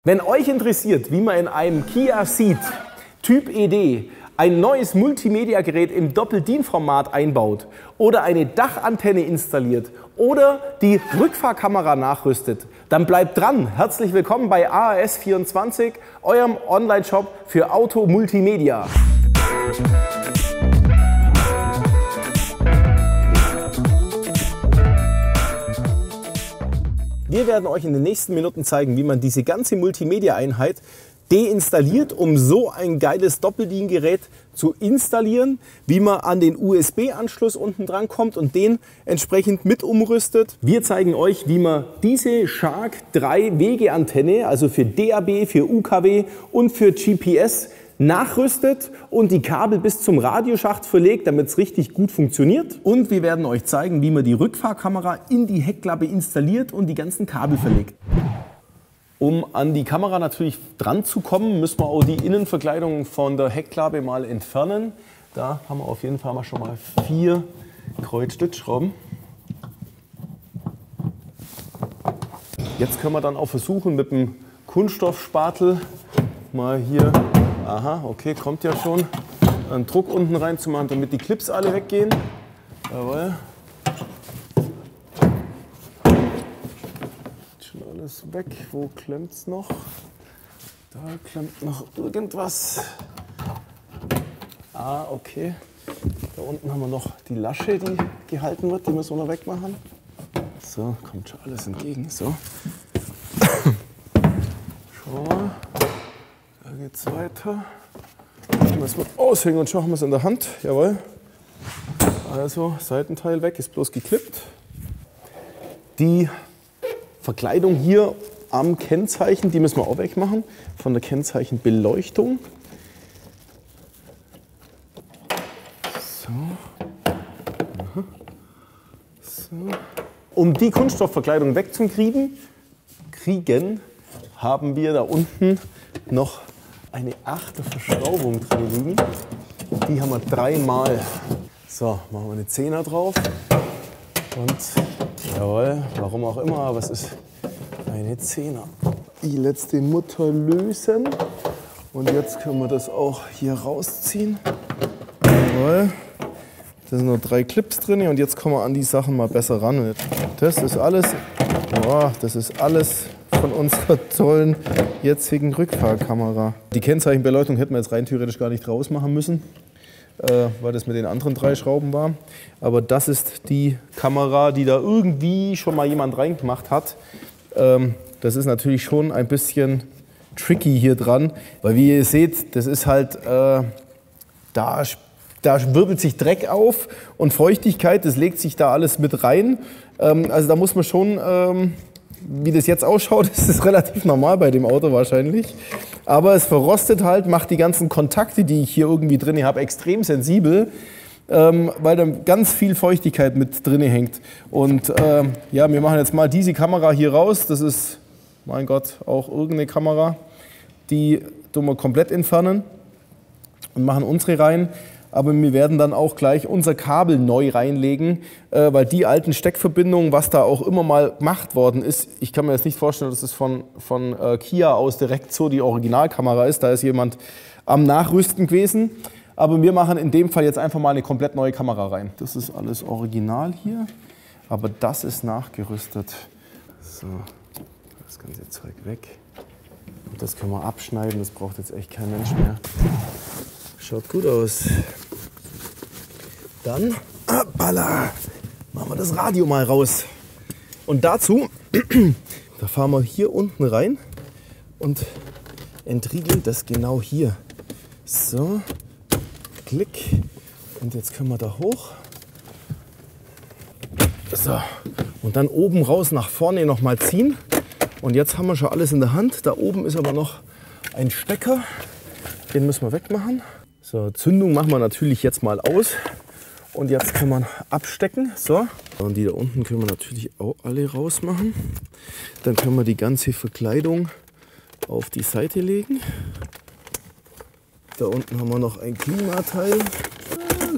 Wenn euch interessiert, wie man in einem Kia Ceed Typ ED ein neues Multimedia-Gerät im Doppel-DIN-Format einbaut oder eine Dachantenne installiert oder die Rückfahrkamera nachrüstet, dann bleibt dran. Herzlich willkommen bei AAS24, eurem Online-Shop für Auto-Multimedia. Wir werden euch in den nächsten Minuten zeigen, wie man diese ganze Multimedia-Einheit deinstalliert, um so ein geiles Doppel-DIN-Gerät zu installieren, wie man an den USB-Anschluss unten dran kommt und den entsprechend mit umrüstet. Wir zeigen euch, wie man diese Shark 3 Wegeantenne, also für DAB, für UKW und für GPS, nachrüstet und die Kabel bis zum Radioschacht verlegt, damit es richtig gut funktioniert. Und wir werden euch zeigen, wie man die Rückfahrkamera in die Heckklappe installiert und die ganzen Kabel verlegt. Um an die Kamera natürlich dran zu kommen, müssen wir auch die Innenverkleidung von der Heckklappe mal entfernen. Da haben wir auf jeden Fall mal schon mal 4 Kreuzstützschrauben. Jetzt können wir dann auch versuchen, mit dem Kunststoffspatel mal hier, aha, okay, kommt ja schon, einen Druck unten reinzumachen, damit die Clips alle weggehen. Jawohl. Schon alles weg. Wo klemmt es noch? Da klemmt noch irgendwas. Ah, okay. Da unten haben wir noch die Lasche, die gehalten wird, die müssen wir noch wegmachen. So, kommt schon alles entgegen. So. Schauen wir mal. Da geht's weiter. Dann müssen wir aushängen und schauen wir es in der Hand. Jawohl. Also Seitenteil weg, ist bloß geklippt. Die Verkleidung hier am Kennzeichen, die müssen wir auch wegmachen. Von der Kennzeichenbeleuchtung. So. So. Um die Kunststoffverkleidung wegzukriegen, haben wir da unten noch eine 8er Verschraubung drin liegen. Die haben wir 3-mal. So, machen wir eine 10er drauf. Und jawohl, warum auch immer, aber es ist eine 10er. Die letzte Mutter lösen. Und jetzt können wir das auch hier rausziehen. Jawohl. Da sind noch 3 Clips drin und jetzt kommen wir an die Sachen mal besser ran. Das ist alles von unserer tollen jetzigen Rückfahrkamera. Die Kennzeichenbeleuchtung hätten wir jetzt rein theoretisch gar nicht rausmachen müssen, weil das mit den anderen 3 Schrauben war. Aber das ist die Kamera, die da irgendwie schon mal jemand reingemacht hat. Das ist natürlich schon ein bisschen tricky hier dran, weil wie ihr seht, das ist halt, da wirbelt sich Dreck auf und Feuchtigkeit, das legt sich da alles mit rein. Also da muss man schon, wie das jetzt ausschaut, ist es relativ normal bei dem Auto wahrscheinlich. Aber es verrostet halt, macht die ganzen Kontakte, die ich hier irgendwie drin habe, extrem sensibel, weil da ganz viel Feuchtigkeit mit drin hängt. Und ja, wir machen jetzt mal diese Kamera hier raus. Das ist, mein Gott, auch irgendeine Kamera. Die tun wir komplett entfernen und machen unsere rein. Aber wir werden dann auch gleich unser Kabel neu reinlegen, weil die alten Steckverbindungen, was da auch immer mal gemacht worden ist, ich kann mir jetzt nicht vorstellen, dass es von Kia aus direkt so die Originalkamera ist. Da ist jemand am Nachrüsten gewesen. Aber wir machen in dem Fall jetzt einfach mal eine komplett neue Kamera rein. Das ist alles original hier, aber das ist nachgerüstet. So, das ganze Zeug weg. Und das können wir abschneiden, das braucht jetzt echt kein Mensch mehr. Schaut gut aus. Dann hoppala, machen wir das Radio mal raus. Und dazu, da fahren wir hier unten rein und entriegeln das genau hier. So, klick. Und jetzt können wir da hoch. So, und dann oben raus nach vorne nochmal ziehen. Und jetzt haben wir schon alles in der Hand. Da oben ist aber noch ein Stecker. Den müssen wir wegmachen. So, Zündung machen wir natürlich jetzt mal aus. Und jetzt kann man abstecken. So. Und die da unten können wir natürlich auch alle rausmachen. Dann können wir die ganze Verkleidung auf die Seite legen. Da unten haben wir noch ein Klimateil.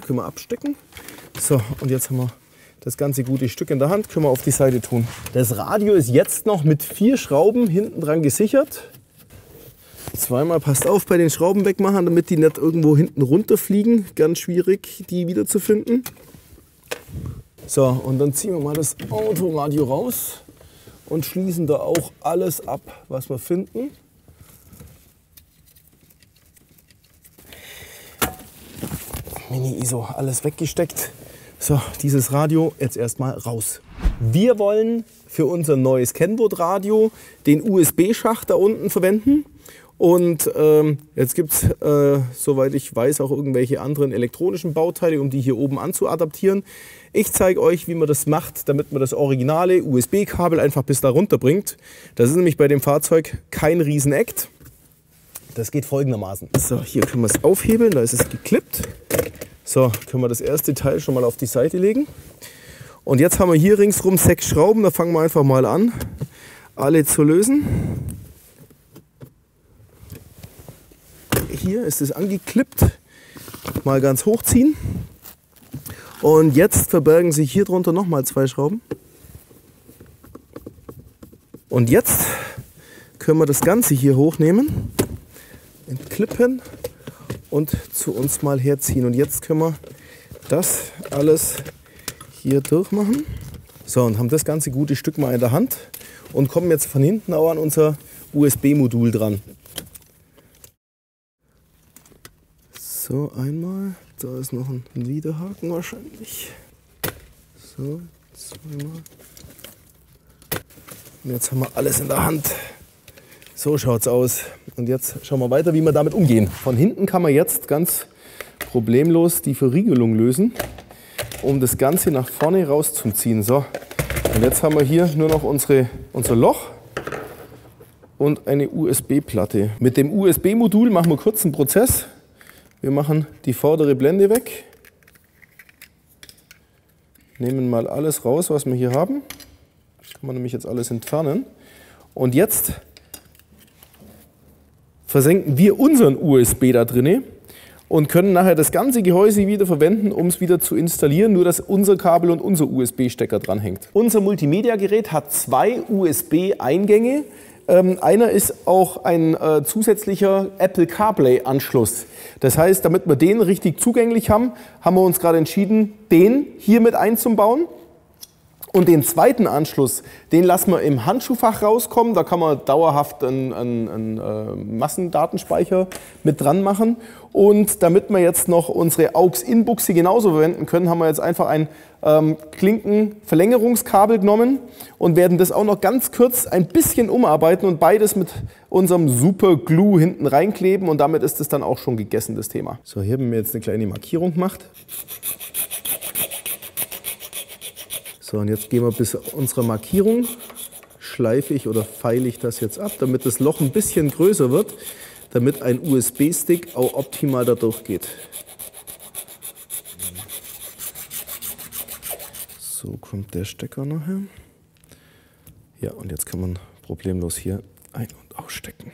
Können wir abstecken. So, und jetzt haben wir das ganze gute Stück in der Hand. Können wir auf die Seite tun. Das Radio ist jetzt noch mit 4 Schrauben hinten dran gesichert. Zweimal, passt auf bei den Schrauben wegmachen, damit die nicht irgendwo hinten runterfliegen. Ganz schwierig, die wiederzufinden. So, und dann ziehen wir mal das Autoradio raus und schließen da auch alles ab, was wir finden. Mini-ISO, alles weggesteckt. So, dieses Radio jetzt erstmal raus. Wir wollen für unser neues Kenwood-Radio den USB-Schacht da unten verwenden. Und jetzt gibt es, soweit ich weiß, auch irgendwelche anderen elektronischen Bauteile, um die hier oben anzuadaptieren. Ich zeige euch, wie man das macht, damit man das originale USB-Kabel einfach bis da runter bringt. Das ist nämlich bei dem Fahrzeug kein Riesenakt. Das geht folgendermaßen. So, hier können wir es aufhebeln, da ist es geklippt. So, können wir das erste Teil schon mal auf die Seite legen. Und jetzt haben wir hier ringsrum 6 Schrauben, da fangen wir einfach mal an, alle zu lösen. Hier ist es angeklippt, mal ganz hochziehen. Und jetzt verbergen sich hier drunter nochmal 2 Schrauben. Und jetzt können wir das Ganze hier hochnehmen, entklippen und zu uns mal herziehen. Und jetzt können wir das alles hier durchmachen. So, und haben das ganze gute Stück mal in der Hand und kommen jetzt von hinten auch an unser USB-Modul dran. So, einmal, da ist noch ein Widerhaken wahrscheinlich. So, zweimal. Und jetzt haben wir alles in der Hand. So schaut's aus. Und jetzt schauen wir weiter, wie wir damit umgehen. Von hinten kann man jetzt ganz problemlos die Verriegelung lösen, um das Ganze nach vorne rauszuziehen. So, und jetzt haben wir hier nur noch unser Loch und eine USB-Platte. Mit dem USB-Modul machen wir kurz einen Prozess. Wir machen die vordere Blende weg, nehmen mal alles raus, was wir hier haben. Das kann man nämlich jetzt alles entfernen. Und jetzt versenken wir unseren USB da drinne und können nachher das ganze Gehäuse wieder verwenden, um es wieder zu installieren, nur dass unser Kabel und unser USB-Stecker dran hängt. Unser Multimedia-Gerät hat 2 USB-Eingänge. Einer ist auch ein zusätzlicher Apple CarPlay-Anschluss. Das heißt, damit wir den richtig zugänglich haben, haben wir uns gerade entschieden, den hier mit einzubauen. Und den zweiten Anschluss, den lassen wir im Handschuhfach rauskommen. Da kann man dauerhaft einen Massendatenspeicher mit dran machen. Und damit wir jetzt noch unsere AUX-In-Buchse genauso verwenden können, haben wir jetzt einfach ein Klinkenverlängerungskabel genommen und werden das auch noch ganz kurz ein bisschen umarbeiten und beides mit unserem Super Glue hinten reinkleben. Und damit ist es dann auch schon gegessen, das Thema. So, hier haben wir jetzt eine kleine Markierung gemacht. So, und jetzt gehen wir bis unserer Markierung, schleife ich oder feile ich das jetzt ab, damit das Loch ein bisschen größer wird, damit ein USB-Stick auch optimal da durchgeht. So kommt der Stecker nachher. Ja, und jetzt kann man problemlos hier ein- und ausstecken.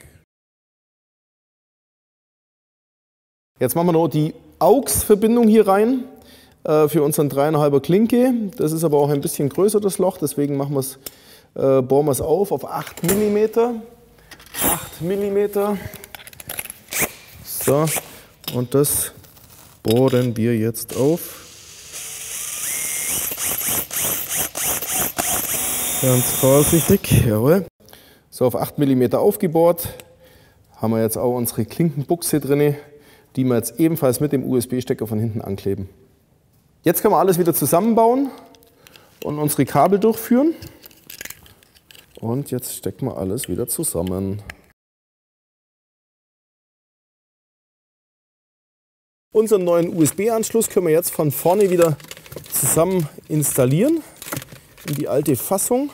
Jetzt machen wir noch die AUX-Verbindung hier rein. Für unseren 3,5er Klinke. Das ist aber auch ein bisschen größer, das Loch, deswegen bohren wir es auf 8 mm. 8 mm. So, und das bohren wir jetzt auf. Ganz vorsichtig, jawohl. So, auf 8 mm aufgebohrt. Haben wir jetzt auch unsere Klinkenbuchse drin, die wir jetzt ebenfalls mit dem USB-Stecker von hinten ankleben. Jetzt können wir alles wieder zusammenbauen und unsere Kabel durchführen. Und jetzt stecken wir alles wieder zusammen. Unseren neuen USB-Anschluss können wir jetzt von vorne wieder zusammen installieren in die alte Fassung.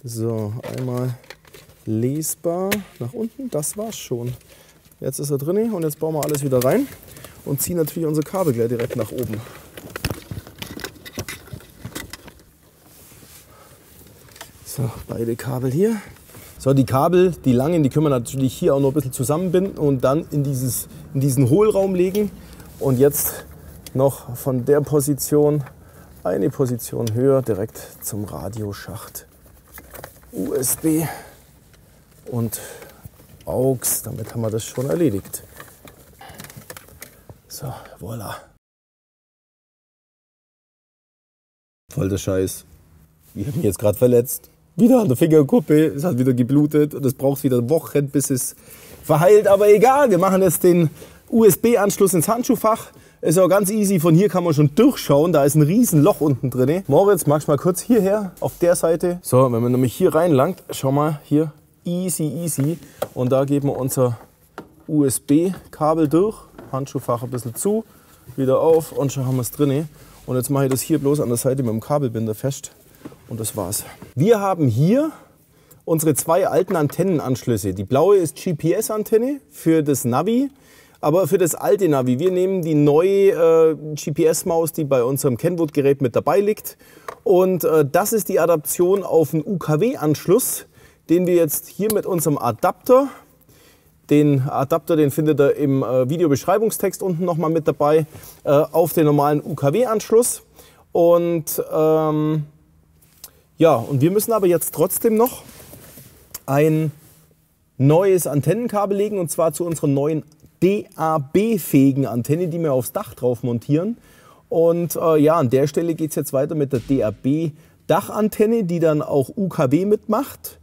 So, einmal lesbar nach unten, das war's schon. Jetzt ist er drin und jetzt bauen wir alles wieder rein und ziehen natürlich unser Kabel gleich direkt nach oben. So, beide Kabel hier. So, die Kabel, die langen, die können wir natürlich hier auch noch ein bisschen zusammenbinden und dann in diesen Hohlraum legen. Und jetzt noch von der Position eine Position höher direkt zum Radioschacht. USB und AUX. Damit haben wir das schon erledigt. So, voilà. Voll der Scheiß. Ich habe mich jetzt gerade verletzt. Wieder an der Fingerkuppe. Es hat wieder geblutet und es braucht wieder Wochen, bis es verheilt. Aber egal, wir machen jetzt den USB-Anschluss ins Handschuhfach. Ist auch ganz easy. Von hier kann man schon durchschauen. Da ist ein riesen Loch unten drin. Moritz, magst du mal kurz hierher auf der Seite? So, wenn man nämlich hier reinlangt, schau mal hier. Easy, easy. Und da geben wir unser USB-Kabel durch. Handschuhfach ein bisschen zu, wieder auf und schon haben wir es drin. Und jetzt mache ich das hier bloß an der Seite mit dem Kabelbinder fest und das war's. Wir haben hier unsere zwei alten Antennenanschlüsse. Die blaue ist GPS-Antenne für das Navi, aber für das alte Navi. Wir nehmen die neue GPS-Maus, die bei unserem Kenwood-Gerät mit dabei liegt. Und das ist die Adaption auf einen UKW-Anschluss, den wir jetzt hier mit unserem Adapter. Den Adapter, den findet ihr im Videobeschreibungstext unten nochmal mit dabei, auf den normalen UKW-Anschluss. Und ja, und wir müssen aber jetzt trotzdem noch ein neues Antennenkabel legen, und zwar zu unserer neuen DAB-fähigen Antenne, die wir aufs Dach drauf montieren. Und ja, an der Stelle geht es jetzt weiter mit der DAB-Dachantenne, die dann auch UKW mitmacht.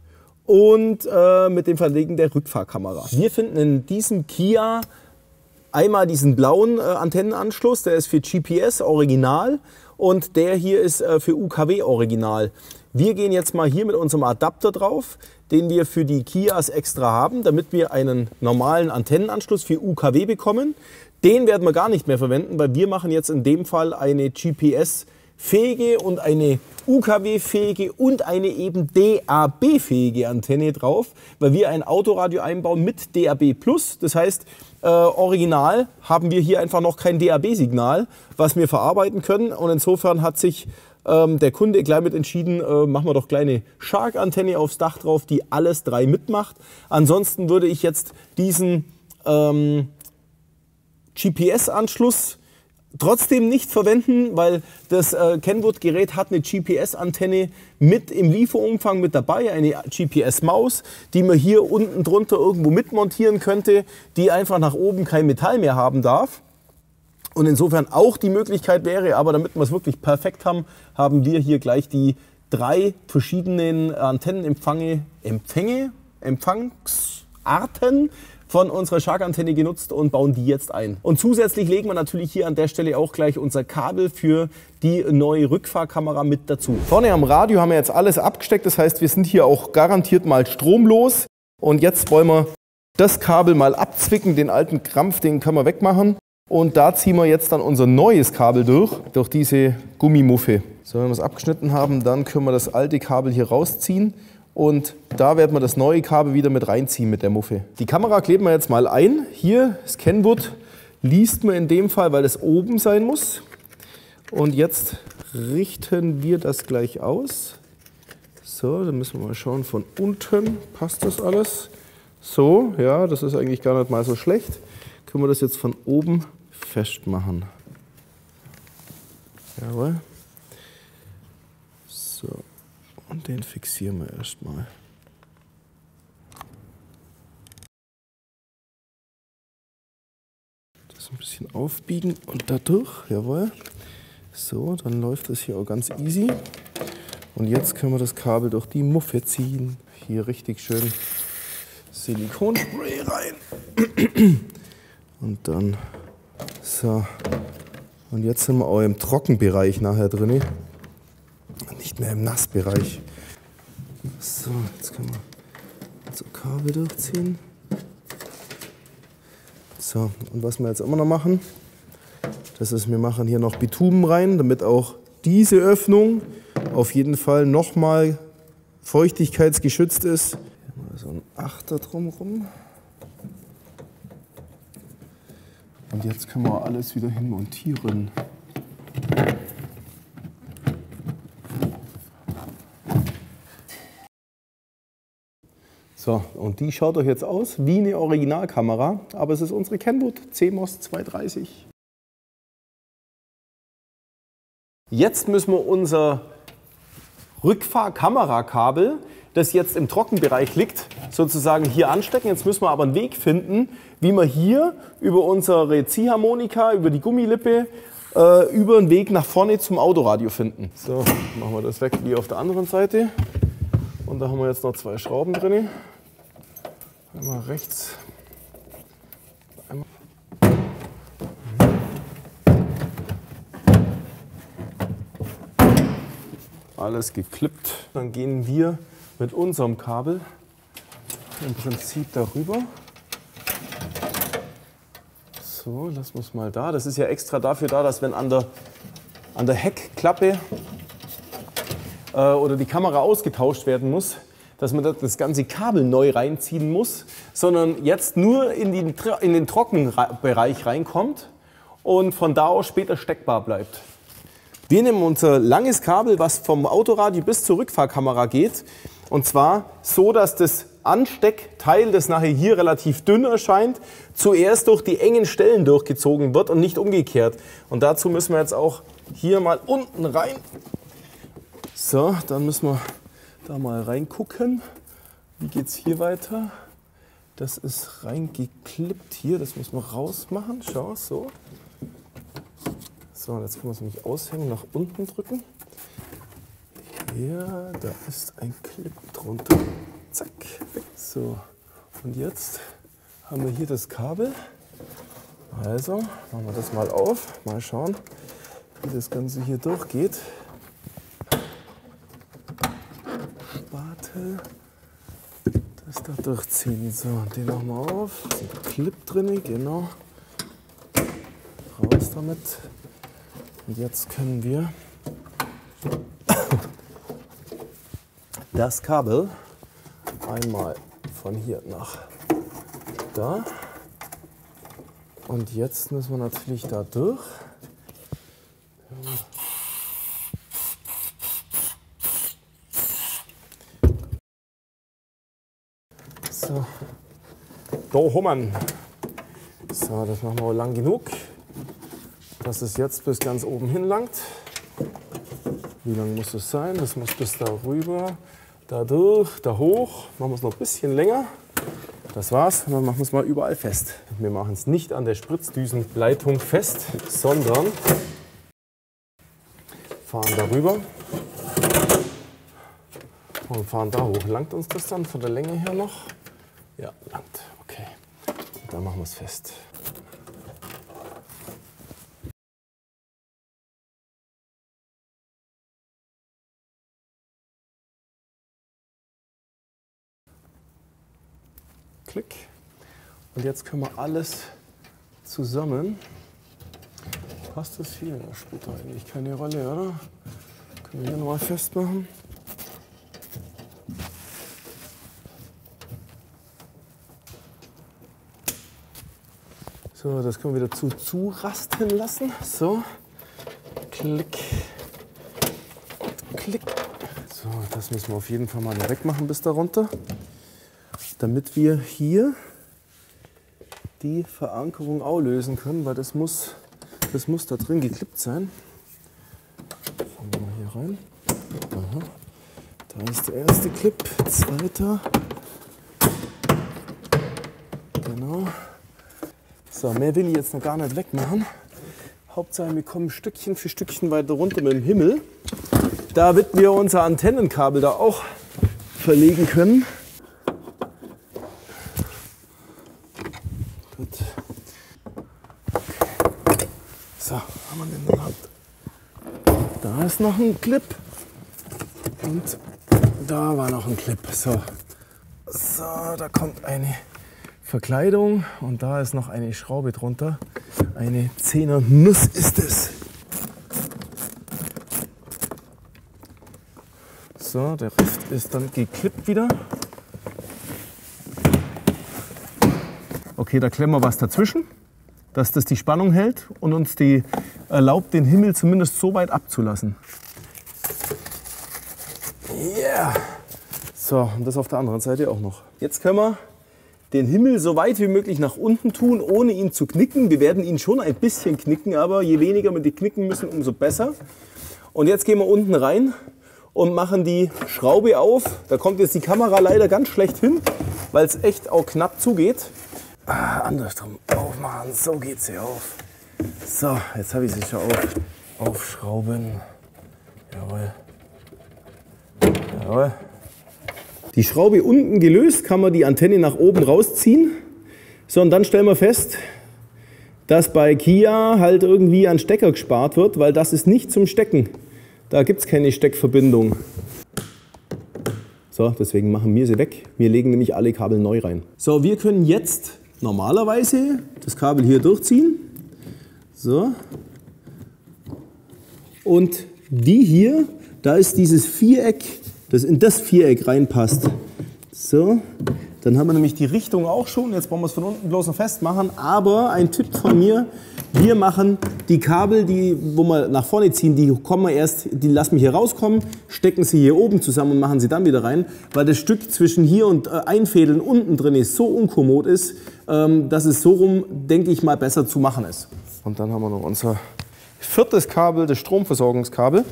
Und mit dem Verlegen der Rückfahrkamera. Wir finden in diesem Kia einmal diesen blauen Antennenanschluss, der ist für GPS original und der hier ist für UKW original. Wir gehen jetzt mal hier mit unserem Adapter drauf, den wir für die Kias extra haben, damit wir einen normalen Antennenanschluss für UKW bekommen. Den werden wir gar nicht mehr verwenden, weil wir machen jetzt in dem Fall eine GPS-fähige und eine UKW-fähige und eine eben DAB-fähige Antenne drauf, weil wir ein Autoradio einbauen mit DAB+. Das heißt, original haben wir hier einfach noch kein DAB-Signal, was wir verarbeiten können. Und insofern hat sich der Kunde gleich mit entschieden, machen wir doch kleine Shark-Antenne aufs Dach drauf, die alles drei mitmacht. Ansonsten würde ich jetzt diesen GPS-Anschluss trotzdem nicht verwenden, weil das Kenwood-Gerät hat eine GPS-Antenne mit im Lieferumfang mit dabei, eine GPS-Maus, die man hier unten drunter irgendwo mitmontieren könnte, die einfach nach oben kein Metall mehr haben darf. Und insofern auch die Möglichkeit wäre, aber damit wir es wirklich perfekt haben, haben wir hier gleich die drei verschiedenen Empfangsarten von unserer Shark-Antenne genutzt und bauen die jetzt ein. Und zusätzlich legen wir natürlich hier an der Stelle auch gleich unser Kabel für die neue Rückfahrkamera mit dazu. Vorne am Radio haben wir jetzt alles abgesteckt, das heißt, wir sind hier auch garantiert mal stromlos. Und jetzt wollen wir das Kabel mal abzwicken, den alten Krampf, den können wir wegmachen. Und da ziehen wir jetzt dann unser neues Kabel durch diese Gummimuffe. So, wenn wir es abgeschnitten haben, dann können wir das alte Kabel hier rausziehen. Und da werden wir das neue Kabel wieder mit reinziehen mit der Muffe. Die Kamera kleben wir jetzt mal ein. Hier, das Kenwood liest man in dem Fall, weil es oben sein muss. Und jetzt richten wir das gleich aus. So, dann müssen wir mal schauen, von unten passt das alles. So, ja, das ist eigentlich gar nicht mal so schlecht. Können wir das jetzt von oben festmachen. Jawohl. So. Und den fixieren wir erstmal. Das ein bisschen aufbiegen und dadurch, jawohl. So, dann läuft das hier auch ganz easy. Und jetzt können wir das Kabel durch die Muffe ziehen. Hier richtig schön Silikonspray rein. Und dann so. Und jetzt sind wir auch im Trockenbereich nachher drin. Nicht mehr im Nassbereich. So, jetzt können wir unser Kabel durchziehen. So, und was wir jetzt immer noch machen, das ist, wir machen hier noch Bitumen rein, damit auch diese Öffnung auf jeden Fall nochmal feuchtigkeitsgeschützt ist. Hier mal so ein Achter drumherum. Und jetzt können wir alles wieder hinmontieren. So, und die schaut euch jetzt aus wie eine Originalkamera, aber es ist unsere Kenwood CMOS 230. Jetzt müssen wir unser Rückfahrkamerakabel das jetzt im Trockenbereich liegt, sozusagen hier anstecken. Jetzt müssen wir aber einen Weg finden, wie wir hier über unsere Ziehharmonika, über die Gummilippe, über einen Weg nach vorne zum Autoradio finden. So, machen wir das weg wie auf der anderen Seite. Und da haben wir jetzt noch 2 Schrauben drin. Einmal rechts. Einmal. Alles geklippt. Dann gehen wir mit unserem Kabel im Prinzip darüber. So, lassen wir es mal da. Das ist ja extra dafür da, dass wenn an der Heckklappe oder die Kamera ausgetauscht werden muss, dass man das ganze Kabel neu reinziehen muss, sondern jetzt nur in den trockenen Bereich reinkommt und von da aus später steckbar bleibt. Wir nehmen unser langes Kabel, was vom Autoradio bis zur Rückfahrkamera geht, und zwar so, dass das Ansteckteil, das nachher hier relativ dünn erscheint, zuerst durch die engen Stellen durchgezogen wird und nicht umgekehrt. Und dazu müssen wir jetzt auch hier mal unten rein. So, dann müssen wir da mal reingucken. Wie geht es hier weiter? Das ist reingeklippt hier, das müssen wir rausmachen. Schau, so. So, jetzt können wir es nämlich aushängen, nach unten drücken. Ja, da ist ein Clip drunter. Zack, weg. So, und jetzt haben wir hier das Kabel. Also, machen wir das mal auf. Mal schauen, wie das Ganze hier durchgeht. Spatel, das da durchziehen. So, den machen wir auf. Da ist ein Clip drin, genau. Raus damit. Und jetzt können wir das Kabel einmal von hier nach da. Und jetzt müssen wir natürlich da durch. So, da haben wir ihn. So, das machen wir lang genug, dass es jetzt bis ganz oben hin langt. Wie lang muss es sein? Das muss bis da rüber, da durch, da hoch. Machen wir es noch ein bisschen länger. Das war's. Und dann machen wir es mal überall fest. Wir machen es nicht an der Spritzdüsenleitung fest, sondern fahren darüber und fahren da hoch. Langt uns das dann von der Länge her noch? Ja, langt. Okay. Und dann machen wir es fest. Klick. Und jetzt können wir alles zusammen. Passt das hier? Das spielt doch eigentlich keine Rolle, oder? Können wir hier nochmal festmachen. So, das können wir wieder zurasten lassen. So, klick, klick. So, das müssen wir auf jeden Fall mal wegmachen bis da runter, damit wir hier die Verankerung auch lösen können, weil das muss da drin geklippt sein. Schauen wir mal hier rein. Aha. Da ist der erste Clip, zweiter. Genau. So, mehr will ich jetzt noch gar nicht wegmachen. Hauptsache, wir kommen Stückchen für Stückchen weiter runter mit dem Himmel. Damit wir unser Antennenkabel da auch verlegen können. Gut. Okay. So, haben wir den gehabt. Da ist noch ein Clip. Und da war noch ein Clip. So, da kommt eine Verkleidung und da ist noch eine Schraube drunter. Eine 10er Nuss ist es. So, der Rest ist dann geklippt wieder. Okay, da klemmen wir was dazwischen, dass das die Spannung hält und uns die erlaubt, den Himmel zumindest so weit abzulassen. Yeah! So, und das auf der anderen Seite auch noch. Jetzt können wir den Himmel so weit wie möglich nach unten tun, ohne ihn zu knicken. Wir werden ihn schon ein bisschen knicken, aber je weniger wir die knicken müssen, umso besser. Und jetzt gehen wir unten rein und machen die Schraube auf. Da kommt jetzt die Kamera leider ganz schlecht hin, weil es echt auch knapp zugeht. Andersrum aufmachen, so geht sie auf. So, jetzt habe ich sie schon aufschrauben. Jawohl. Jawohl. Die Schraube unten gelöst, kann man die Antenne nach oben rausziehen. So, und dann stellen wir fest, dass bei Kia halt irgendwie an Stecker gespart wird, weil das ist nicht zum Stecken. Da gibt es keine Steckverbindung. So, deswegen machen wir sie weg. Wir legen nämlich alle Kabel neu rein. So, wir können jetzt normalerweise das Kabel hier durchziehen. So. Und die hier, da ist dieses Viereck, das in das Viereck reinpasst. So. Dann haben wir nämlich die Richtung auch schon. Jetzt brauchen wir es von unten bloß noch festmachen. Aber ein Tipp von mir, wir machen die Kabel, wo wir nach vorne ziehen, die lassen wir hier rauskommen, stecken sie hier oben zusammen und machen sie dann wieder rein. Weil das Stück zwischen hier und Einfädeln unten drin ist, so unkommod ist, dass es so rum, denke ich mal, besser zu machen ist. Und dann haben wir noch unser viertes Kabel, das Stromversorgungskabel.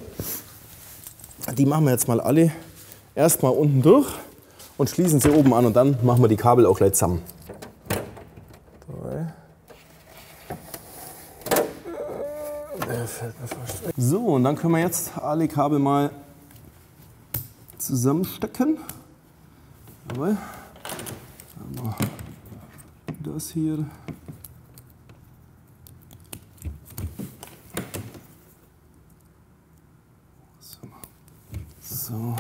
Die machen wir jetzt mal alle erstmal unten durch und schließen sie oben an und dann machen wir die Kabel auch gleich zusammen. So, und dann können wir jetzt alle Kabel mal zusammenstecken. Jawohl. Dann haben wir das hier. So.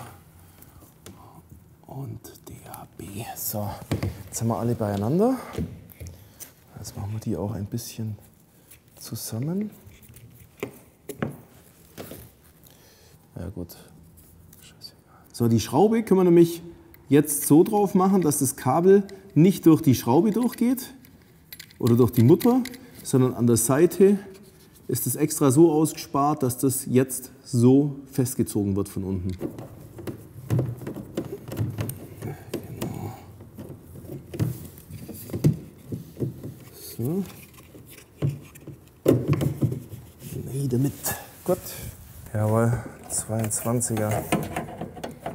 Und DAB. So, jetzt haben wir alle beieinander. Jetzt machen wir die auch ein bisschen zusammen. Ja gut. So, die Schraube können wir nämlich jetzt so drauf machen, dass das Kabel nicht durch die Schraube durchgeht oder durch die Mutter, sondern an der Seite ist es extra so ausgespart, dass das jetzt so festgezogen wird von unten. So. Nee, damit. Gut. Jawohl, 22er.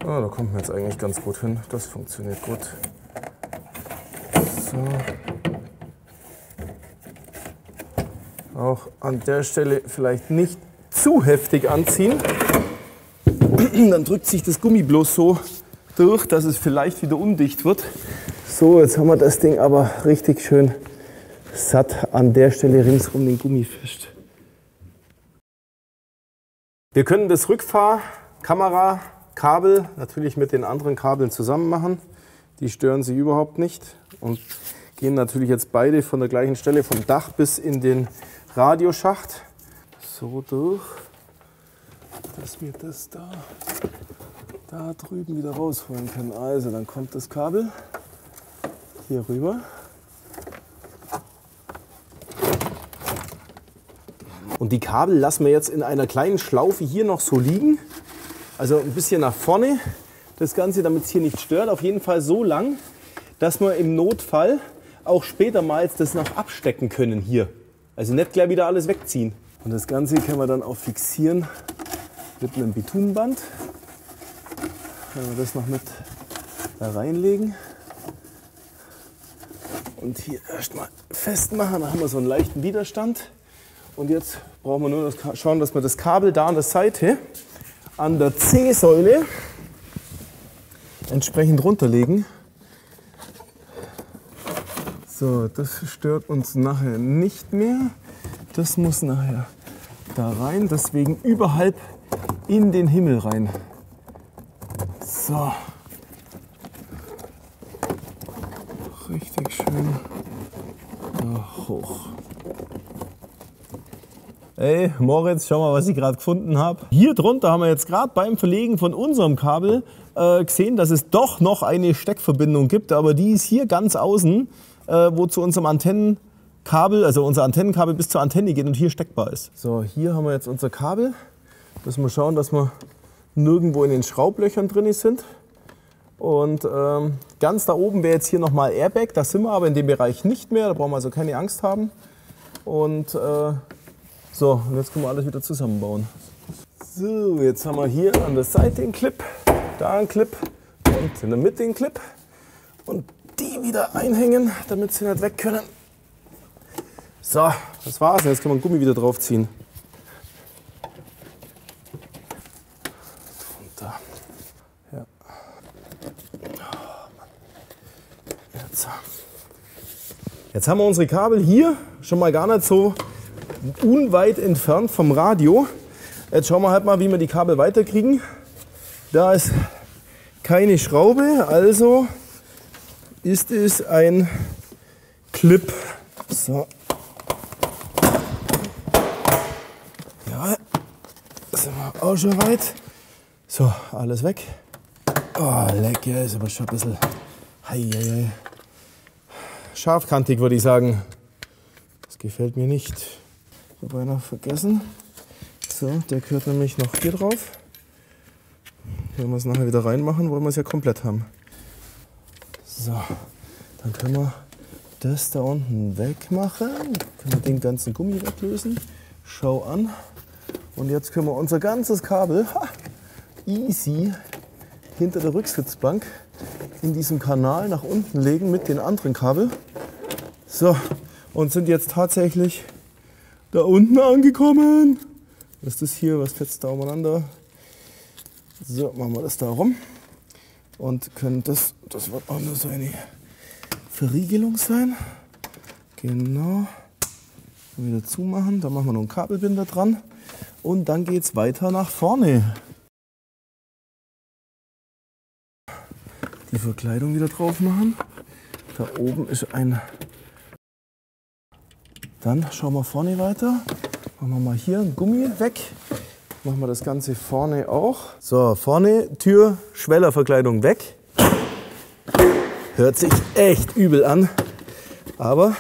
Ah, da kommt man jetzt eigentlich ganz gut hin. Das funktioniert gut. So. Auch an der Stelle vielleicht nicht zu heftig anziehen. Dann drückt sich das Gummi bloß so durch, dass es vielleicht wieder undicht wird. So, jetzt haben wir das Ding aber richtig schön satt an der Stelle ringsum den Gummi fest. Wir können das Rückfahrkamerakabel natürlich mit den anderen Kabeln zusammen machen. Die stören sich überhaupt nicht und gehen natürlich jetzt beide von der gleichen Stelle vom Dach bis in den Radioschacht. So durch, dass wir das da drüben wieder rausholen können. Also dann kommt das Kabel hier rüber. Und die Kabel lassen wir jetzt in einer kleinen Schlaufe hier noch so liegen. Also ein bisschen nach vorne, das Ganze, damit es hier nicht stört. Auf jeden Fall so lang, dass wir im Notfall auch später mal das noch abstecken können hier. Also nicht gleich wieder alles wegziehen. Und das Ganze können wir dann auch fixieren mit einem Bitumenband. Wenn wir das noch mit da reinlegen. Und hier erstmal festmachen, dann haben wir so einen leichten Widerstand. Und jetzt brauchen wir nur noch schauen, dass wir das Kabel da an der Seite an der C-Säule entsprechend runterlegen. So, das stört uns nachher nicht mehr. Das muss nachher da rein, deswegen überhalb in den Himmel rein. So. Richtig schön da hoch. Hey Moritz, schau mal, was ich gerade gefunden habe. Hier drunter haben wir jetzt gerade beim Verlegen von unserem Kabel gesehen, dass es doch noch eine Steckverbindung gibt, aber die ist hier ganz außen, wo zu unserem Antennenkabel, also unser Antennenkabel bis zur Antenne geht und hier steckbar ist. So, hier haben wir jetzt unser Kabel. Müssen wir schauen, dass wir nirgendwo in den Schraublöchern drin sind. Und ganz da oben wäre jetzt hier nochmal Airbag, da sind wir aber in dem Bereich nicht mehr, da brauchen wir also keine Angst haben. Und so, und jetzt können wir alles wieder zusammenbauen. So, jetzt haben wir hier an der Seite den Clip, da einen Clip und in der Mitte den Clip. Und die wieder einhängen, damit sie nicht weg können. So, das war's. Jetzt kann man Gummi wieder draufziehen. Und da. Ja. Jetzt haben wir unsere Kabel hier schon mal gar nicht so unweit entfernt vom Radio. Jetzt schauen wir halt mal, wie wir die Kabel weiterkriegen. Da ist keine Schraube, also ist es ein Clip. So. Ja, sind wir auch schon weit. So, alles weg. Oh, lecker, ist aber schon ein bisschen scharfkantig, würde ich sagen. Das gefällt mir nicht. Ich habe beinahe vergessen. So, der gehört nämlich noch hier drauf. Wenn wir es nachher wieder reinmachen, wollen wir es ja komplett haben. So, dann können wir das da unten wegmachen. Können wir den ganzen Gummi weglösen. Schau an. Und jetzt können wir unser ganzes Kabel easy hinter der Rücksitzbank in diesem Kanal nach unten legen mit den anderen Kabel. So, und sind jetzt tatsächlich da unten angekommen. Was ist das hier? Was fetzt da umeinander? So, machen wir das da rum. Und können das wird auch nur so eine Verriegelung sein. Genau. Wieder zumachen. Da machen wir noch einen Kabelbinder dran. Und dann geht es weiter nach vorne. Die Verkleidung wieder drauf machen. Da oben ist ein. Dann schauen wir vorne weiter. Machen wir mal hier ein Gummi weg. Machen wir das Ganze vorne auch. So, vorne Tür, Schwellerverkleidung weg. Hört sich echt übel an, aber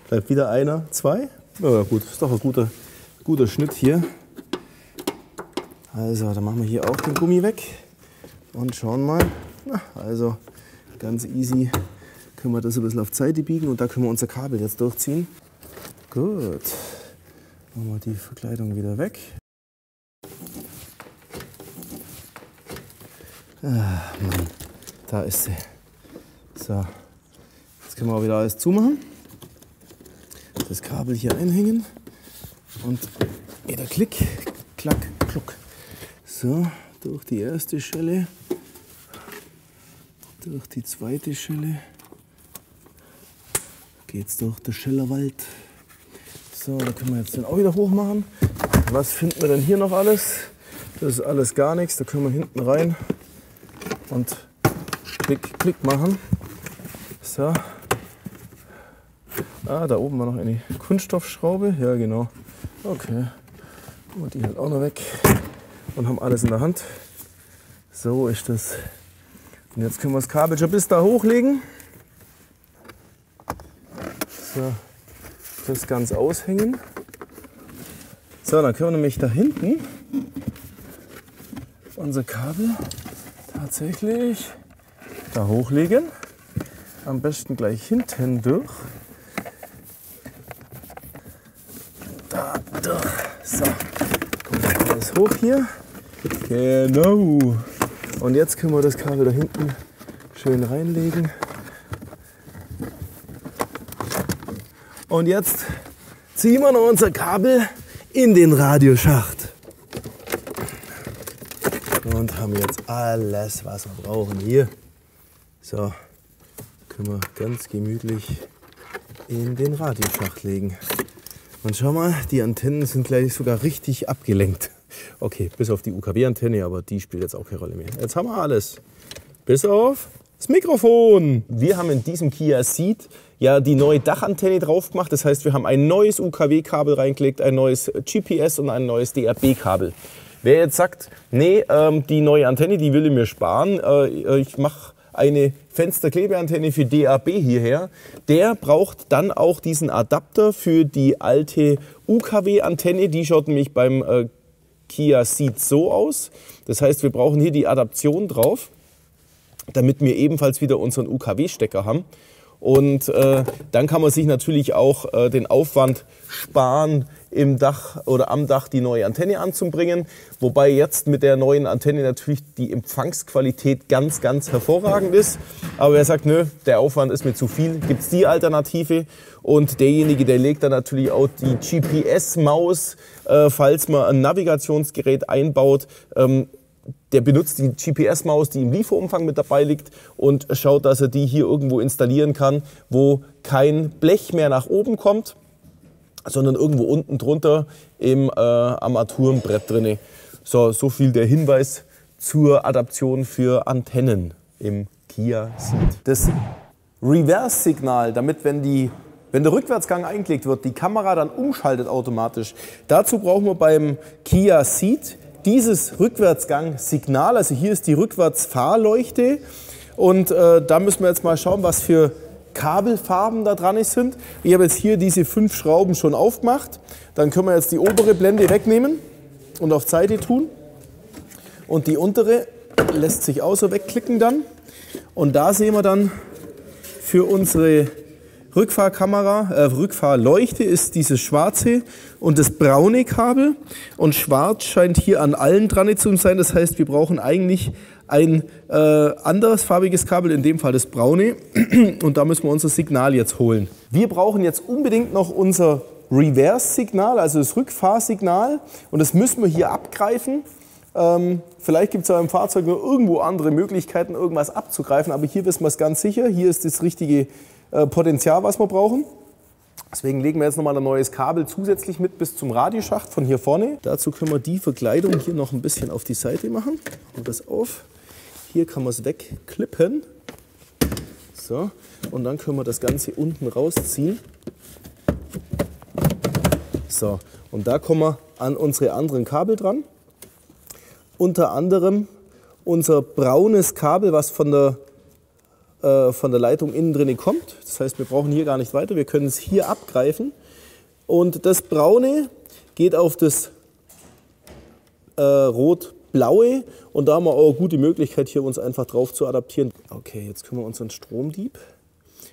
bleibt wieder einer, zwei. Ja gut, ist doch ein guter Schnitt hier. Also, dann machen wir hier auch den Gummi weg und schauen mal. Na, also ganz easy können wir das ein bisschen auf die Seite biegen und da können wir unser Kabel jetzt durchziehen. Gut, machen wir die Verkleidung wieder weg. Ah, Mann, da ist sie. So, jetzt können wir auch wieder alles zumachen. Das Kabel hier einhängen und wieder Klick, Klack, Kluck. So, durch die erste Schelle, durch die zweite Schelle geht's durch den Schillerwald. So, da können wir jetzt den auch wieder hoch machen. Was finden wir denn hier noch alles? Das ist alles gar nichts. Da können wir hinten rein und Klick, Klick machen. So. Ah, da oben war noch eine Kunststoffschraube. Ja, genau. Okay. Und die halt auch noch weg. Und haben alles in der Hand. So ist das. Und jetzt können wir das Kabel schon bis da hochlegen. So, das ganz aushängen. So, dann können wir nämlich da hinten unser Kabel tatsächlich da hochlegen. Am besten gleich hinten durch. Da durch. So, kommt alles hoch hier. Genau. Und jetzt können wir das Kabel da hinten schön reinlegen. Und jetzt ziehen wir noch unser Kabel in den Radioschacht. Und haben jetzt alles, was wir brauchen hier. So, können wir ganz gemütlich in den Radioschacht legen. Und schau mal, die Antennen sind gleich sogar richtig abgelenkt. Okay, bis auf die UKW-Antenne, aber die spielt jetzt auch keine Rolle mehr. Jetzt haben wir alles. Bis auf das Mikrofon. Wir haben in diesem Kia Ceed ja die neue Dachantenne drauf gemacht. Das heißt, wir haben ein neues UKW-Kabel reingelegt, ein neues GPS und ein neues DRB-Kabel. Wer jetzt sagt, nee, die neue Antenne, die will ich mir sparen, ich mache eine Fensterklebeantenne für DAB hierher, der braucht dann auch diesen Adapter für die alte UKW-Antenne. Die schaut nämlich beim Kia Ceed so aus. Das heißt, wir brauchen hier die Adaption drauf, damit wir ebenfalls wieder unseren UKW-Stecker haben. Und dann kann man sich natürlich auch den Aufwand sparen, im Dach oder am Dach die neue Antenne anzubringen. Wobei jetzt mit der neuen Antenne natürlich die Empfangsqualität ganz, ganz hervorragend ist. Aber wer sagt, nö, der Aufwand ist mir zu viel, gibt es die Alternative. Und derjenige, der legt dann natürlich auch die GPS-Maus, falls man ein Navigationsgerät einbaut. Der benutzt die GPS-Maus, die im Lieferumfang mit dabei liegt und schaut, dass er die hier irgendwo installieren kann, wo kein Blech mehr nach oben kommt, sondern irgendwo unten drunter im Armaturenbrett drin. So viel der Hinweis zur Adaption für Antennen im Kia Ceed. Das Reverse-Signal, damit wenn der Rückwärtsgang eingelegt wird, die Kamera dann umschaltet automatisch. Dazu brauchen wir beim Kia Ceed dieses Rückwärtsgang-Signal. Also hier ist die Rückwärtsfahrleuchte und da müssen wir jetzt mal schauen, was für Kabelfarben da dran sind. Ich habe jetzt hier diese 5 Schrauben schon aufgemacht. Dann können wir jetzt die obere Blende wegnehmen und auf Seite tun. Und die untere lässt sich auch so wegklicken dann. Und da sehen wir dann für unsere Rückfahrleuchte ist dieses schwarze und das braune Kabel. Und schwarz scheint hier an allen dran zu sein. Das heißt, wir brauchen eigentlich ein anderes farbiges Kabel, in dem Fall das braune. Und da müssen wir unser Signal jetzt holen. Wir brauchen jetzt unbedingt noch unser Reverse-Signal, also das Rückfahrsignal. Und das müssen wir hier abgreifen. Vielleicht gibt es ja im Fahrzeug nur irgendwo andere Möglichkeiten, irgendwas abzugreifen. Aber hier wissen wir es ganz sicher. Hier ist das richtige Potenzial, was wir brauchen. Deswegen legen wir jetzt nochmal ein neues Kabel zusätzlich mit bis zum Radioschacht von hier vorne. Dazu können wir die Verkleidung hier noch ein bisschen auf die Seite machen. Und das auf. Hier kann man es wegklippen. So. Und dann können wir das Ganze unten rausziehen. So. Und da kommen wir an unsere anderen Kabel dran. Unter anderem unser braunes Kabel, was von der Leitung innen drin kommt. Das heißt, wir brauchen hier gar nicht weiter. Wir können es hier abgreifen. Und das braune geht auf das rot-blaue. Und da haben wir auch eine gute Möglichkeit, hier uns einfach drauf zu adaptieren. Okay, jetzt können wir unseren Stromdieb.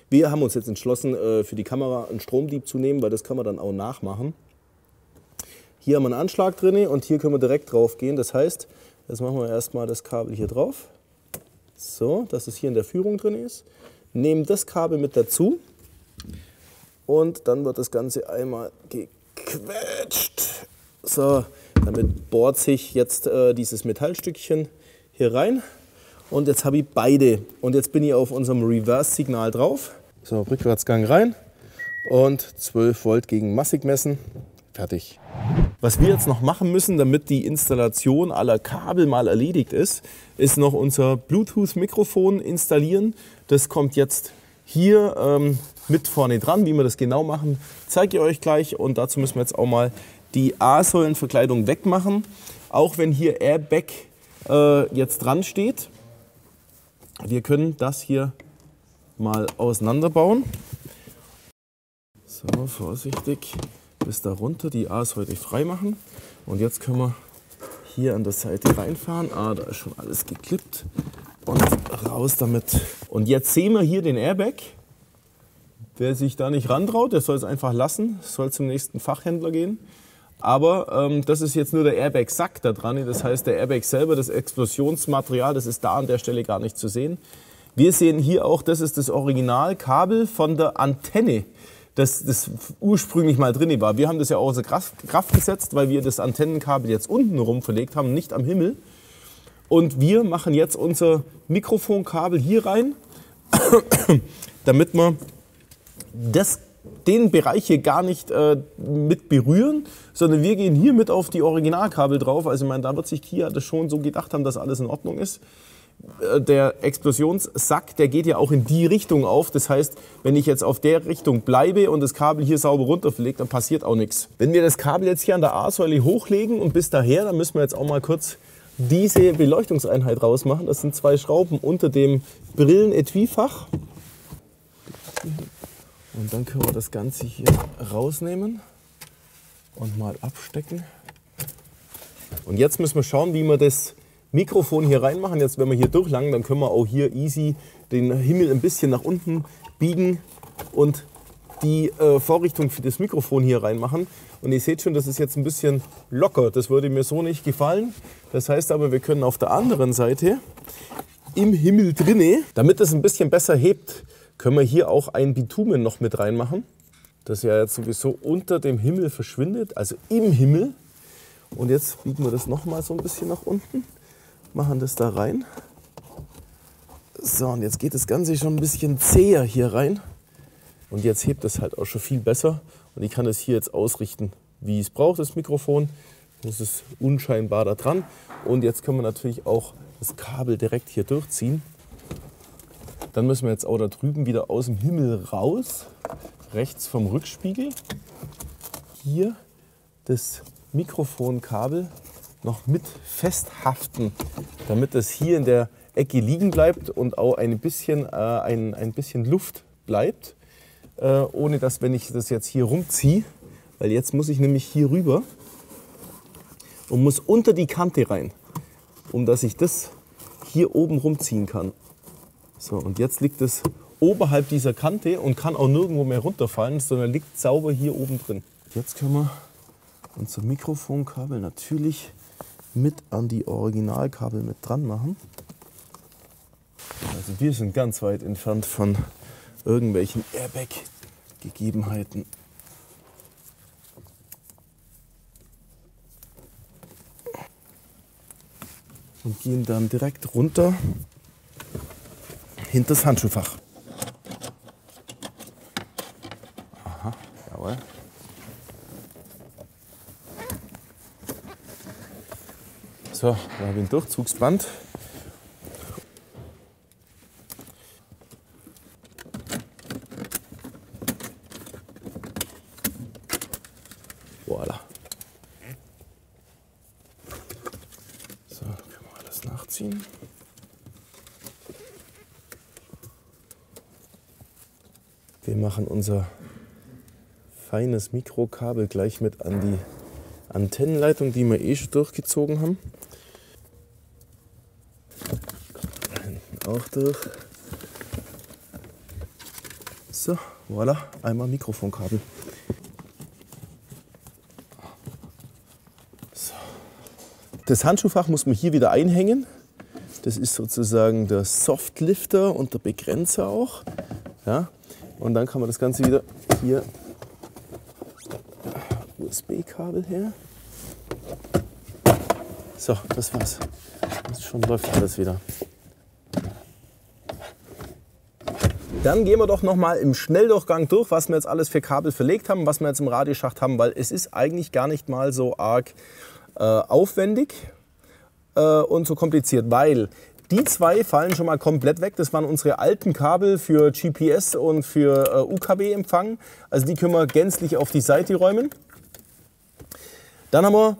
Wir haben uns jetzt entschlossen, für die Kamera einen Stromdieb zu nehmen, weil das kann man dann auch nachmachen. Hier haben wir einen Anschlag drin und hier können wir direkt drauf gehen. Das heißt, jetzt machen wir erstmal das Kabel hier drauf. So, dass es hier in der Führung drin ist. Nehmen das Kabel mit dazu und dann wird das Ganze einmal gequetscht. So, damit bohrt sich jetzt dieses Metallstückchen hier rein. Und jetzt habe ich beide. Und jetzt bin ich auf unserem Reverse-Signal drauf. So, Rückwärtsgang rein und 12 Volt gegen massig messen. Fertig. Was wir jetzt noch machen müssen, damit die Installation aller Kabel mal erledigt ist, ist noch unser Bluetooth-Mikrofon installieren. Das kommt jetzt hier mit vorne dran. Wie wir das genau machen, zeige ich euch gleich. Und dazu müssen wir jetzt auch mal die A-Säulenverkleidung wegmachen. Auch wenn hier Airbag jetzt dran steht. Wir können das hier mal auseinanderbauen. So, vorsichtig. Bis da runter die A-Säule frei machen. Und jetzt können wir hier an der Seite reinfahren. Da ist schon alles geklippt. Und raus damit. Und jetzt sehen wir hier den Airbag. Wer sich da nicht rantraut, der soll es einfach lassen. Soll zum nächsten Fachhändler gehen. Aber das ist jetzt nur der Airbag-Sack da dran. Das heißt, der Airbag selber, das Explosionsmaterial, das ist da an der Stelle gar nicht zu sehen. Wir sehen hier auch, das ist das Originalkabel von der Antenne, das ursprünglich mal drin war. Wir haben das ja außer Kraft gesetzt, weil wir das Antennenkabel jetzt unten rum verlegt haben, nicht am Himmel. Und wir machen jetzt unser Mikrofonkabel hier rein, damit wir den Bereich hier gar nicht mit berühren, sondern wir gehen hier mit auf die Originalkabel drauf. Also ich meine, da wird sich Kia das schon so gedacht haben, dass alles in Ordnung ist. Der Explosionssack, der geht ja auch in die Richtung auf. Das heißt, wenn ich jetzt auf der Richtung bleibe und das Kabel hier sauber runterverlegt, dann passiert auch nichts. Wenn wir das Kabel jetzt hier an der A-Säule hochlegen und bis daher, dann müssen wir jetzt auch mal kurz diese Beleuchtungseinheit rausmachen. Das sind 2 Schrauben unter dem Brillen-Etui-Fach. Und dann können wir das Ganze hier rausnehmen und mal abstecken. Und jetzt müssen wir schauen, wie wir das Mikrofon hier reinmachen. Jetzt, wenn wir hier durchlangen, dann können wir auch hier easy den Himmel ein bisschen nach unten biegen und die Vorrichtung für das Mikrofon hier reinmachen. Und ihr seht schon, das ist jetzt ein bisschen locker. Das würde mir so nicht gefallen. Das heißt aber, wir können auf der anderen Seite im Himmel drinne, damit es ein bisschen besser hebt, können wir hier auch ein Bitumen noch mit reinmachen, das ja jetzt sowieso unter dem Himmel verschwindet, also im Himmel. Und jetzt biegen wir das noch mal so ein bisschen nach unten, machen das da rein. So, und jetzt geht das Ganze schon ein bisschen zäher hier rein. Und jetzt hebt es halt auch schon viel besser. Und ich kann es hier jetzt ausrichten, wie es braucht, das Mikrofon. Das ist unscheinbar da dran. Und jetzt können wir natürlich auch das Kabel direkt hier durchziehen. Dann müssen wir jetzt auch da drüben wieder aus dem Himmel raus, rechts vom Rückspiegel. Hier das Mikrofonkabel noch mit festhaften, damit das hier in der Ecke liegen bleibt und auch ein bisschen Luft bleibt, ohne dass, wenn ich das jetzt hier rumziehe, weil jetzt muss ich nämlich hier rüber und muss unter die Kante rein, um dass ich das hier oben rumziehen kann. So, und jetzt liegt es oberhalb dieser Kante und kann auch nirgendwo mehr runterfallen, sondern liegt sauber hier oben drin. Jetzt können wir unser Mikrofonkabel natürlich mit an die Originalkabel mit dran machen. Also wir sind ganz weit entfernt von irgendwelchen Airbag-Gegebenheiten. Und gehen dann direkt runter hinter das Handschuhfach. Aha, jawohl. So, da habe ich ein Durchzugsband. Voilà. So, können wir alles nachziehen. Wir machen unser feines Mikrokabel gleich mit an die Antennenleitung, die wir eh schon durchgezogen haben. Hinten auch durch. So, voilà, einmal Mikrofonkabel. So. Das Handschuhfach muss man hier wieder einhängen. Das ist sozusagen der Softlifter und der Begrenzer auch. Ja? Und dann kann man das Ganze wieder hier USB-Kabel her. So, das war's. Jetzt schon läuft alles wieder. Dann gehen wir doch noch mal im Schnelldurchgang durch, was wir jetzt alles für Kabel verlegt haben, was wir jetzt im Radioschacht haben, weil es ist eigentlich gar nicht mal so arg aufwendig und so kompliziert, weil die zwei fallen schon mal komplett weg. Das waren unsere alten Kabel für GPS und für UKW-Empfang. Also die können wir gänzlich auf die Seite räumen. Dann haben wir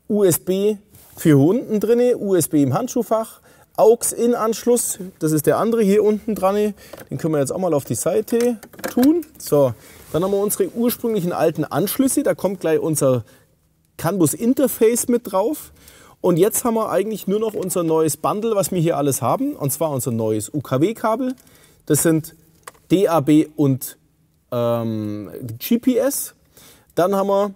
USB für unten drin, USB im Handschuhfach, AUX-In-Anschluss, das ist der andere hier unten dran. Den können wir jetzt auch mal auf die Seite tun. So, dann haben wir unsere ursprünglichen alten Anschlüsse. Da kommt gleich unser CAN-Bus-Interface mit drauf. Und jetzt haben wir eigentlich nur noch unser neues Bundle, was wir hier alles haben. Und zwar unser neues UKW-Kabel. Das sind DAB und GPS. Dann haben wir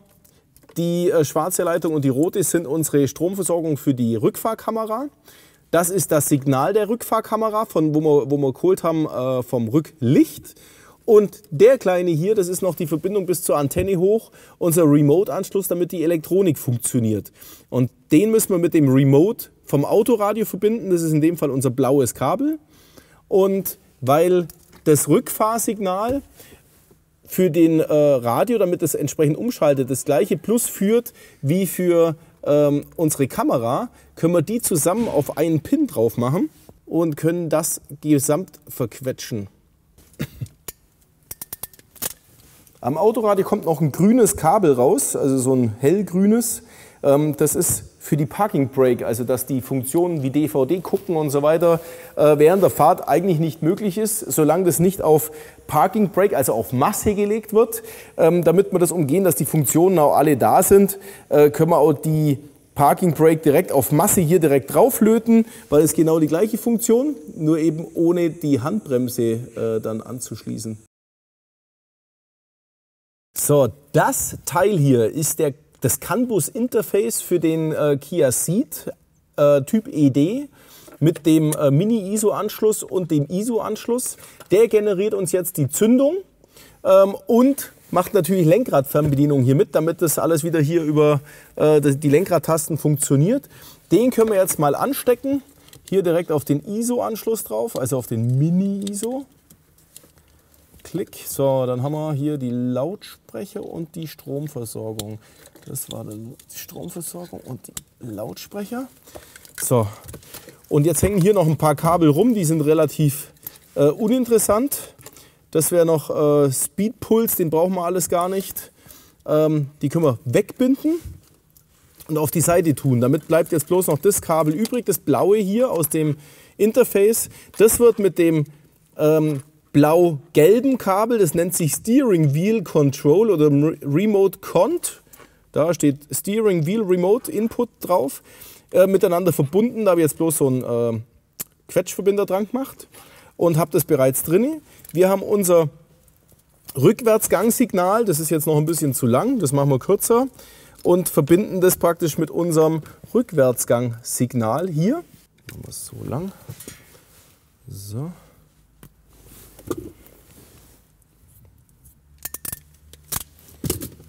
die schwarze Leitung und die rote sind unsere Stromversorgung für die Rückfahrkamera. Das ist das Signal der Rückfahrkamera, wo wir geholt haben vom Rücklicht. Und der kleine hier, das ist noch die Verbindung bis zur Antenne hoch, unser Remote-Anschluss, damit die Elektronik funktioniert. Und den müssen wir mit dem Remote vom Autoradio verbinden. Das ist in dem Fall unser blaues Kabel. Und weil das Rückfahrsignal für den Radio, damit es entsprechend umschaltet, das gleiche Plus führt wie für unsere Kamera, können wir die zusammen auf einen Pin drauf machen und können das gesamt verquetschen. Am Autoradio kommt noch ein grünes Kabel raus, also so ein hellgrünes. Das ist für die Parking Brake, also dass die Funktionen wie DVD gucken und so weiter während der Fahrt eigentlich nicht möglich ist, solange das nicht auf Parking Brake, also auf Masse gelegt wird. Damit wir das umgehen, dass die Funktionen auch alle da sind, können wir auch die Parking Brake direkt auf Masse hier direkt drauflöten, weil es genau die gleiche Funktion, nur eben ohne die Handbremse dann anzuschließen. So, das Teil hier ist das CAN Bus Interface für den Kia Ceed Typ ED mit dem Mini-ISO-Anschluss und dem ISO-Anschluss. Der generiert uns jetzt die Zündung und macht natürlich Lenkradfernbedienung hier mit, damit das alles wieder hier über die Lenkradtasten funktioniert. Den können wir jetzt mal anstecken. Hier direkt auf den ISO-Anschluss drauf, also auf den Mini-ISO. Klick. So, dann haben wir hier die Lautsprecher und die Stromversorgung. Das war dann die Stromversorgung und die Lautsprecher. So, und jetzt hängen hier noch ein paar Kabel rum, die sind relativ uninteressant. Das wäre noch Speedpuls, den brauchen wir alles gar nicht. Die können wir wegbinden und auf die Seite tun. Damit bleibt jetzt bloß noch das Kabel übrig, das blaue hier aus dem Interface. Das wird mit dem blau-gelben Kabel, das nennt sich Steering Wheel Control oder Remote Cont. Da steht Steering Wheel Remote Input drauf. Miteinander verbunden. Da habe ich jetzt bloß so einen Quetschverbinder dran gemacht und habe das bereits drin. Wir haben unser Rückwärtsgangsignal, das ist jetzt noch ein bisschen zu lang, das machen wir kürzer und verbinden das praktisch mit unserem Rückwärtsgangsignal hier. Machen wir es so lang. So.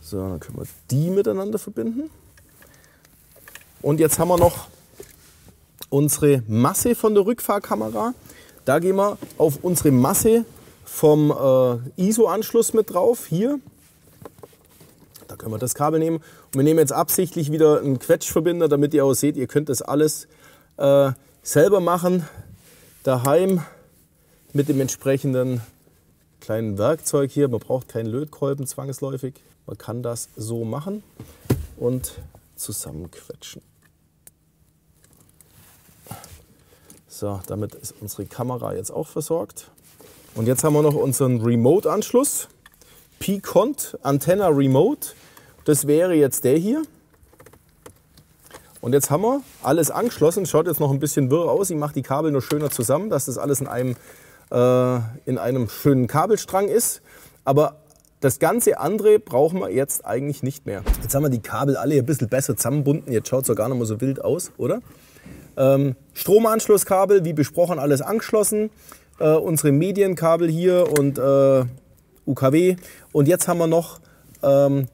So, dann können wir die miteinander verbinden. Und jetzt haben wir noch unsere Masse von der Rückfahrkamera. Da gehen wir auf unsere Masse vom ISO-Anschluss mit drauf. Hier. Da können wir das Kabel nehmen. Und wir nehmen jetzt absichtlich wieder einen Quetschverbinder, damit ihr auch seht, ihr könnt das alles selber machen. Daheim mit dem entsprechenden kleinen Werkzeug hier. Man braucht keinen Lötkolben zwangsläufig. Man kann das so machen und zusammenquetschen. So, damit ist unsere Kamera jetzt auch versorgt. Und jetzt haben wir noch unseren Remote-Anschluss. P-Cont Antenna Remote. Das wäre jetzt der hier. Und jetzt haben wir alles angeschlossen. Schaut jetzt noch ein bisschen wirr aus. Ich mache die Kabel noch schöner zusammen, dass das alles in einem schönen Kabelstrang ist. Aber das ganze andere brauchen wir jetzt eigentlich nicht mehr. Jetzt haben wir die Kabel alle ein bisschen besser zusammengebunden. Jetzt schaut es ja gar nicht mehr so wild aus, oder? Stromanschlusskabel, wie besprochen, alles angeschlossen. Unsere Medienkabel hier und UKW. Und jetzt haben wir noch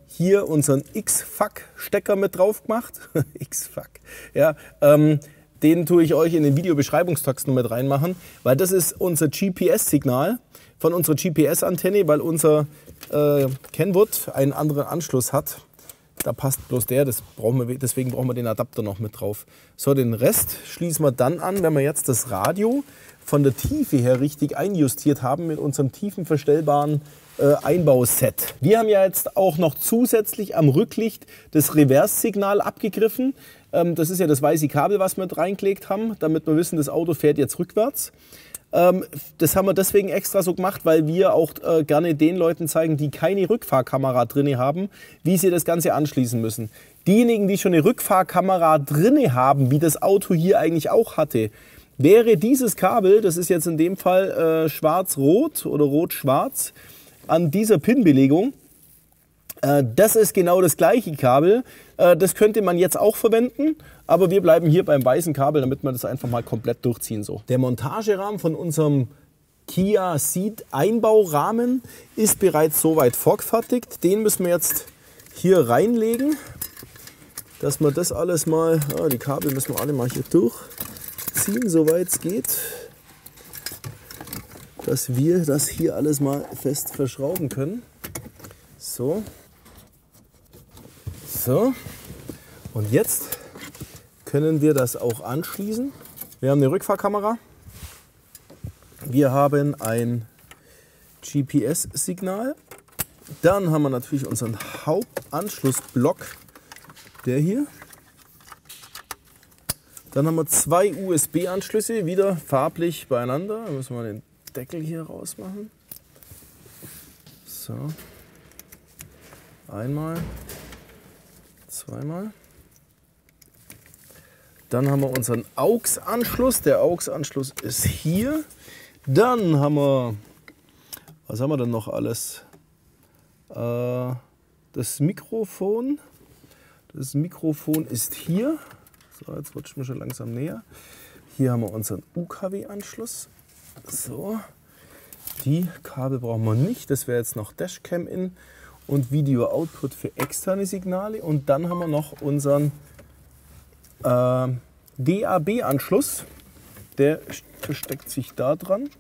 hier unseren X-Fuck-Stecker mit drauf gemacht. X-Fuck. Ja, den tue ich euch in den Videobeschreibungstext noch mit reinmachen, weil das ist unser GPS-Signal von unserer GPS-Antenne, weil unser Kenwood einen anderen Anschluss hat. Da passt bloß der, deswegen brauchen wir den Adapter noch mit drauf. So, den Rest schließen wir dann an, wenn wir jetzt das Radio von der Tiefe her richtig einjustiert haben mit unserem tiefenverstellbaren Einbauset. Wir haben ja jetzt auch noch zusätzlich am Rücklicht das Reverse-Signal abgegriffen. Das ist ja das weiße Kabel, was wir mit reingelegt haben, damit wir wissen, das Auto fährt jetzt rückwärts. Das haben wir deswegen extra so gemacht, weil wir auch gerne den Leuten zeigen, die keine Rückfahrkamera drin haben, wie sie das Ganze anschließen müssen. Diejenigen, die schon eine Rückfahrkamera drin haben, wie das Auto hier eigentlich auch hatte, wäre dieses Kabel, das ist jetzt in dem Fall schwarz-rot oder rot-schwarz, an dieser Pin-Belegung. Das ist genau das gleiche Kabel. Das könnte man jetzt auch verwenden, aber wir bleiben hier beim weißen Kabel, damit wir das einfach mal komplett durchziehen. So. Der Montagerahmen von unserem Kia Ceed Einbaurahmen ist bereits soweit vorgefertigt. Den müssen wir jetzt hier reinlegen, dass wir das alles mal, die Kabel müssen wir alle mal hier durchziehen, soweit es geht, dass wir das hier alles mal fest verschrauben können. So. So, und jetzt können wir das auch anschließen. Wir haben eine Rückfahrkamera, wir haben ein GPS-Signal, dann haben wir natürlich unseren Hauptanschlussblock, der hier. Dann haben wir zwei USB-Anschlüsse, wieder farblich beieinander. Da müssen wir den Deckel hier rausmachen. So, einmal. Zweimal. Dann haben wir unseren AUX-Anschluss. Der AUX-Anschluss ist hier. Dann haben wir, was haben wir denn noch alles? Das Mikrofon. Das Mikrofon ist hier. So, jetzt rutscht mir schon langsam näher. Hier haben wir unseren UKW-Anschluss. So, die Kabel brauchen wir nicht. Das wäre jetzt noch Dashcam-In und Video-Output für externe Signale. Und dann haben wir noch unseren DAB-Anschluss. Der versteckt sich da dran.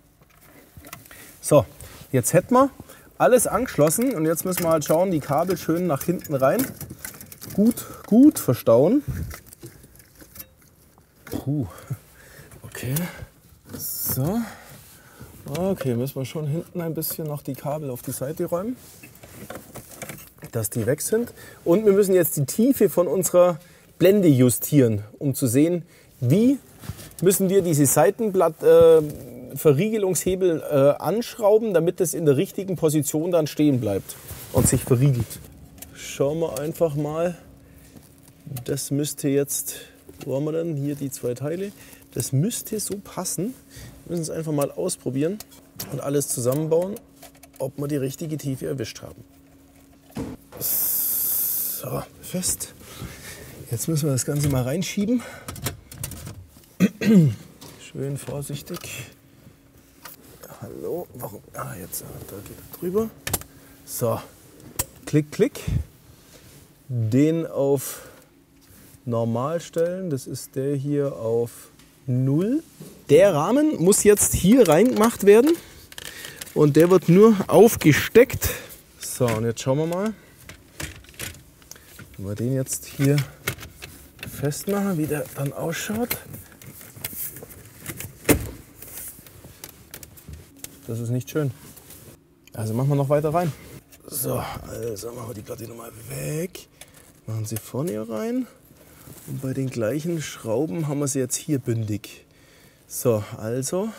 So, jetzt hätten wir alles angeschlossen und jetzt müssen wir halt schauen, die Kabel schön nach hinten rein. Gut verstauen. Okay. So. Okay, müssen wir schon hinten ein bisschen noch die Kabel auf die Seite räumen, dass die weg sind. Und wir müssen jetzt die Tiefe von unserer Blende justieren, um zu sehen, wie müssen wir diese Seitenblatt-Verriegelungshebel anschrauben, damit es in der richtigen Position dann stehen bleibt und sich verriegelt. Schauen wir einfach mal. Das müsste jetzt, wo haben wir denn? Hier die zwei Teile. Das müsste so passen. Wir müssen es einfach mal ausprobieren und alles zusammenbauen, ob wir die richtige Tiefe erwischt haben. So, fest. Jetzt müssen wir das Ganze mal reinschieben. Schön vorsichtig. Hallo, warum? Ah, jetzt, da geht er drüber. So, klick, klick. Den auf Normal stellen. Das ist der hier auf 0. Der Rahmen muss jetzt hier rein gemacht werden und der wird nur aufgesteckt. So, und jetzt schauen wir mal, wenn wir den jetzt hier festmachen, wie der dann ausschaut. Das ist nicht schön. Also machen wir noch weiter rein. So, also machen wir die Platte nochmal weg. Machen sie vorne rein. Und bei den gleichen Schrauben haben wir sie jetzt hier bündig. So, also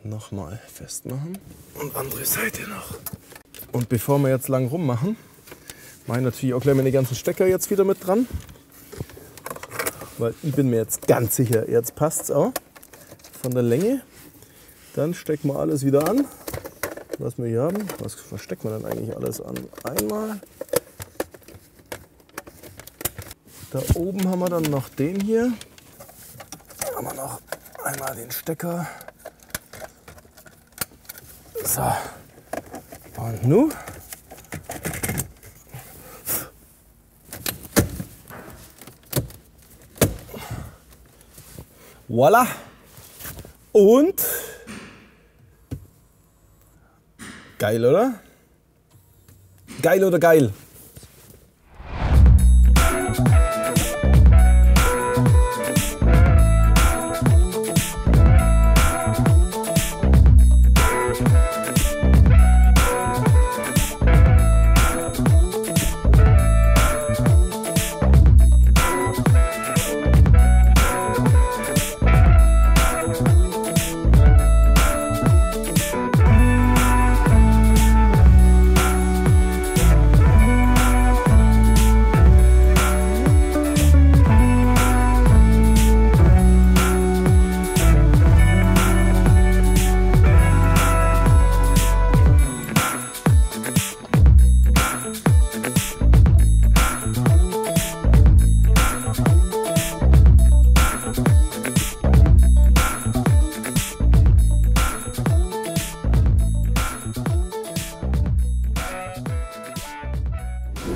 nochmal festmachen. Und andere Seite noch. Und bevor wir jetzt lang rummachen, mache ich natürlich auch gleich meine ganzen Stecker jetzt wieder mit dran. Weil ich bin mir jetzt ganz sicher, jetzt passt es auch von der Länge. Dann stecken wir alles wieder an, was wir hier haben. Was verstecken wir dann eigentlich alles an? Einmal. Da oben haben wir dann noch den hier. Da haben wir noch einmal den Stecker. So. Und nun. Voila. Und geil, oder? Geil oder geil?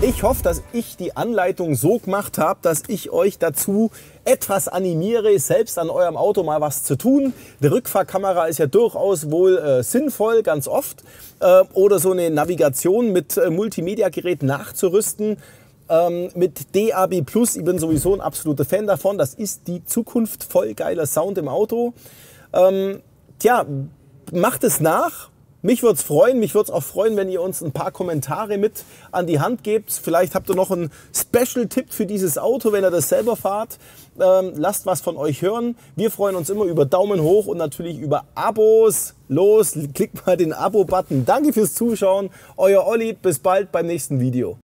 Ich hoffe, dass ich die Anleitung so gemacht habe, dass ich euch dazu etwas animiere, selbst an eurem Auto mal was zu tun. Die Rückfahrkamera ist ja durchaus wohl sinnvoll, ganz oft. Oder so eine Navigation mit Multimedia-Gerät nachzurüsten. Mit DAB+, ich bin sowieso ein absoluter Fan davon. Das ist die Zukunft, voll geiler Sound im Auto. Tja, macht es nach. Mich würde es freuen. Mich würde es auch freuen, wenn ihr uns ein paar Kommentare mit an die Hand gebt. Vielleicht habt ihr noch einen Special-Tipp für dieses Auto, wenn ihr das selber fahrt. Lasst was von euch hören. Wir freuen uns immer über Daumen hoch und natürlich über Abos. Los, klickt mal den Abo-Button. Danke fürs Zuschauen. Euer Olli. Bis bald beim nächsten Video.